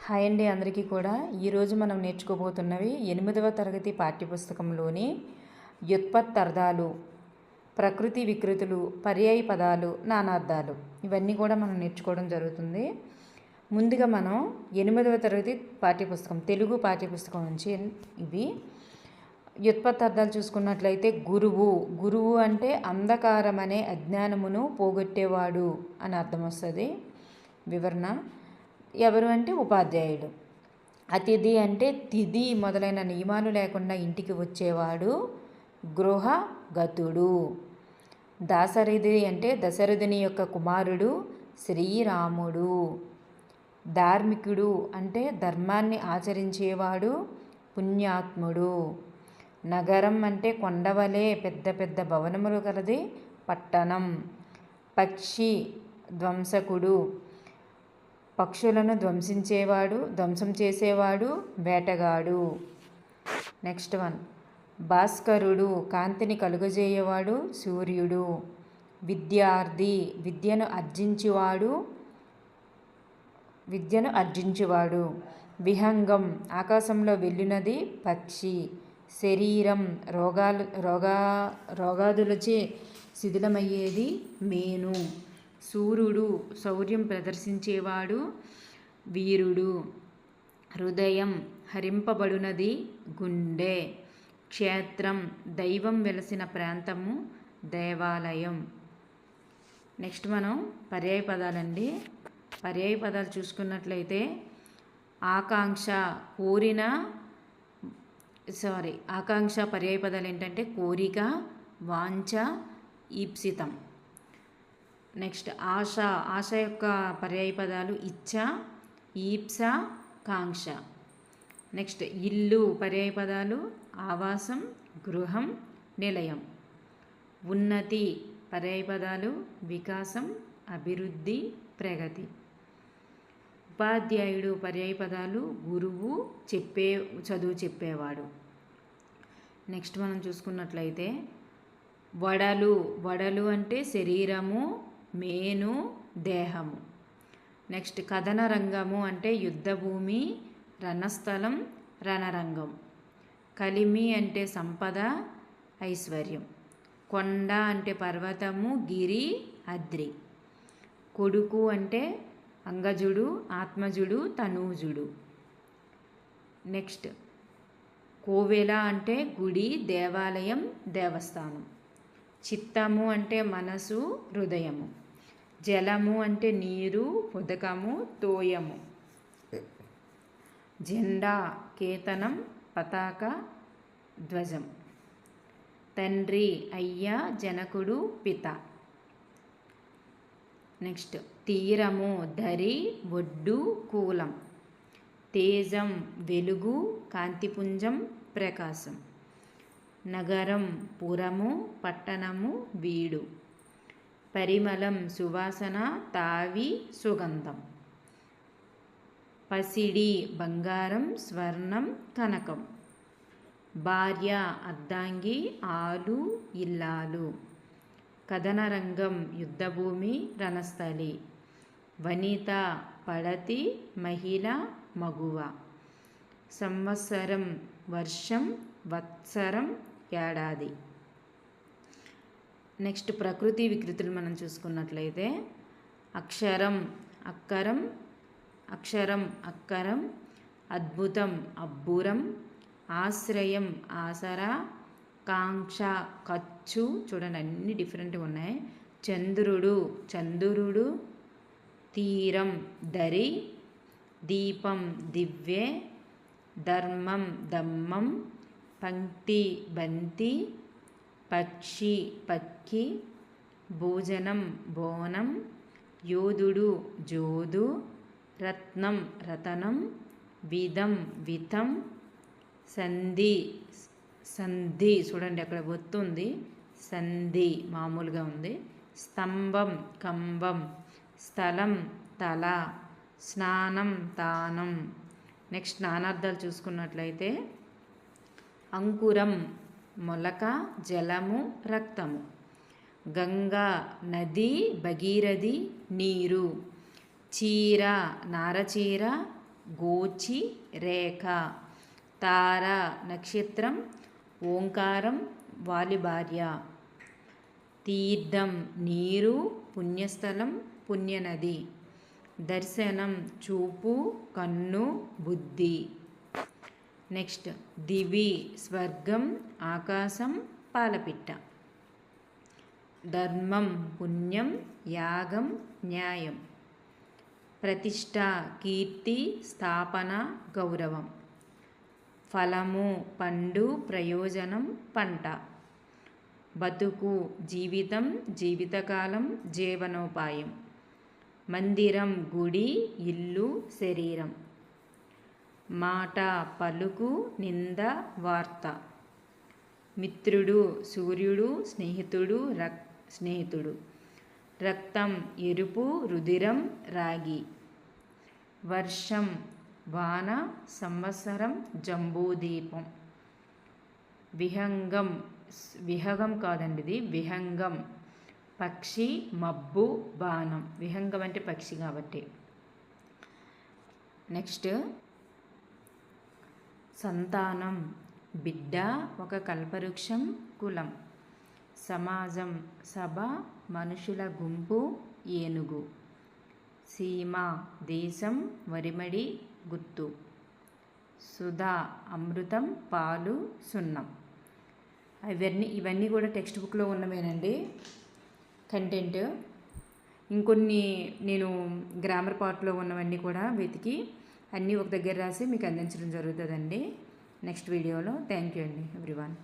Hi అండి అందరికీ కూడా. ఈరోజు మనం నేర్చుకోబోతున్నవి 8వ తరగతి పాఠ్యపుస్తకంలోని వ్యుత్పత్తర్థాలు, ప్రకృతి వికృతులు, పర్యాయ పదాలు, నానార్థాలు ఇవన్నీ కూడా మనం నేర్చుకోవడం జరుగుతుంది. ముందుగా మనం 8వ తరగతి పాఠ్యపుస్తకం తెలుగు పాఠ్యపుస్తకం నుంచి ఇవి వ్యుత్పత్తర్థాలు చూసుకున్నట్లయితే గురువు అంటే అంధకారం అనే అజ్ఞానమును పోగొట్టేవాడు అని అర్థం వస్తుంది. వివరణ: ఎవరు అంటే ఉపాధ్యాయుడు. అతిథి అంటే తిథి మొదలైన నియమాలు లేకుండా ఇంటికి వచ్చేవాడు గృహగతుడు. దాశరథి అంటే దశరథుని యొక్క కుమారుడు శ్రీరాముడు. ధార్మికుడు అంటే ధర్మాన్ని ఆచరించేవాడు పుణ్యాత్ముడు. నగరం అంటే కొండవలే పెద్ద పెద్ద భవనములు కలది పట్టణం. పక్షి ధ్వంసకుడు, పక్షులను ధ్వంసం చేసేవాడు వేటగాడు. నెక్స్ట్ వన్ భాస్కరుడు, కాంతిని కలుగజేయేవాడు సూర్యుడు. విద్యార్థి, విద్యను అర్జించువాడు. విహంగం, ఆకాశంలో వెళ్ళినది పక్షి. శరీరం, రోగాదులచే శిథిలమయ్యేది మేను. సూర్యుడు, శౌర్యం ప్రదర్శించేవాడు వీరుడు. హృదయం, హరింపబడునది గుండె. క్షేత్రం, దైవం వెలసిన ప్రాంతము దేవాలయం. నెక్స్ట్ మనం పర్యాయ పదాలండి. పర్యాయ పదాలు చూసుకున్నట్లయితే ఆకాంక్ష పర్యాయ పదాలు ఏంటంటే కోరిక, వాంఛ, ఈప్సితం. నెక్స్ట్ ఆశ యొక్క పర్యాయ పదాలు ఇచ్ఛ, ఈప్స, కాంక్ష. నెక్స్ట్ ఇల్లు పర్యాయ పదాలు ఆవాసం, గృహం, నిలయం. ఉన్నతి పర్యాయ పదాలు వికాసం, అభివృద్ధి, ప్రగతి. ఉపాధ్యాయుడు పర్యాయ పదాలు గురువు, చదువు చెప్పేవాడు. నెక్స్ట్ మనం చూసుకున్నట్లయితే వడలు అంటే శరీరము, మేను, దేహము. నెక్స్ట్ కథన రంగము అంటే యుద్ధభూమి, రణస్థలం, రణరంగం. కలిమి అంటే సంపద, ఐశ్వర్యం. కొండ అంటే పర్వతము, గిరి, అద్రి. కొడుకు అంటే అంగజుడు, ఆత్మజుడు, తనూజుడు. నెక్స్ట్ కోవెల అంటే గుడి, దేవాలయం, దేవస్థానం. చిత్తము అంటే మనసు, హృదయము. జలము అంటే నీరు, ఉదకము, తోయము. జెండా, కేతనం, పతాక, ధ్వజం. తండ్రి, అయ్య, జనకుడు, పిత. నెక్స్ట్ తీరము, దరి, ఒడ్డు, కూలం. తేజం, వెలుగు, కాంతిపుంజం, ప్రకాశం. నగరం, పురము, పట్టణము, వీడు. పరిమళం, సువాసన, తావి, సుగంధం. పసిడి, బంగారం, స్వర్ణం, కనకం. భార్య, అర్ధాంగి, ఆలు, ఇల్లాలు. కథనరంగం, యుద్ధభూమి, రణస్థలి. వనిత, పడతి, మహిళ, మగువ. సంవత్సరం, వర్షం, వత్సరం, ఏడాది. నెక్స్ట్ ప్రకృతి వికృతులు మనం చూసుకున్నట్లయితే అక్షరం, అక్కరం. అద్భుతం, అబ్బురం. ఆశ్రయం, ఆసరా. కాంక్ష, ఖర్చు. చూడండి అన్ని డిఫరెంట్గా ఉన్నాయి. చంద్రుడు. తీరం, దరి. దీపం, దివ్వె. ధర్మం, దమ్మం. పంక్తి, బంతి. పక్షి, పక్కి. భోజనం, బోనం. యోధుడు, జోదు. రత్నం, రతనం. విధం, వితం. సంధి చూడండి అక్కడ ఒత్తుంది, సంధి మామూలుగా ఉంది. స్తంభం, కంబం. స్థలం, తల. స్నానం, తానం. నెక్స్ట్ నానార్థాలు చూసుకున్నట్లయితే అంకురం, మొలక. జలము, రక్తము. గంగా, నది, భగీరథి, నీరు. చీర, నారచీర, గోచి రేఖ, తార నక్షత్రం, ఓంకారం వాలి భార్య, తీర్థం నీరు, పుణ్యస్థలం పుణ్యనది, దర్శనం చూపు కన్ను బుద్ధి. నెక్స్ట్ దివి స్వర్గం ఆకాశం పాలపిట్ట, ధర్మం పుణ్యం యాగం న్యాయం, ప్రతిష్ట కీర్తి స్థాపన గౌరవం, ఫలము పండు ప్రయోజనం పంట, బతుకు జీవితం జీవితకాలం జీవనోపాయం, మందిరం గుడి ఇల్లు శరీరం, మాట పలుకు నింద వార్త, మిత్రుడు సూర్యుడు స్నేహితుడు, రక్తం ఎరుపు రుధిరం రాగి, వర్షం వాన సంవత్సరం జంబూదీపం, విహంగం కాదండి ఇది విహంగం పక్షి మబ్బు బాణం, విహంగం అంటే పక్షి కాబట్టి. నెక్స్ట్ సంతానం బిడ్డ ఒక కల్పవృక్షం కులం, సమాజం సభ మనుషుల గుంపు ఏనుగు, సీమ దేశం వరిమడి గుత్తు, సుధా అమృతం పాలు సున్నం. ఇవన్నీ కూడా టెక్స్ట్ బుక్లో ఉన్నవేనండి కంటెంట్. ఇంకొన్ని నేను గ్రామర్ పార్ట్లో ఉన్నవన్నీ కూడా వెతికి అన్నీ ఒక దగ్గర రాసి మీకు అందించడం జరుగుతుందండి నెక్స్ట్ వీడియోలో. థ్యాంక్ యూ అండి ఎవ్రీవన్.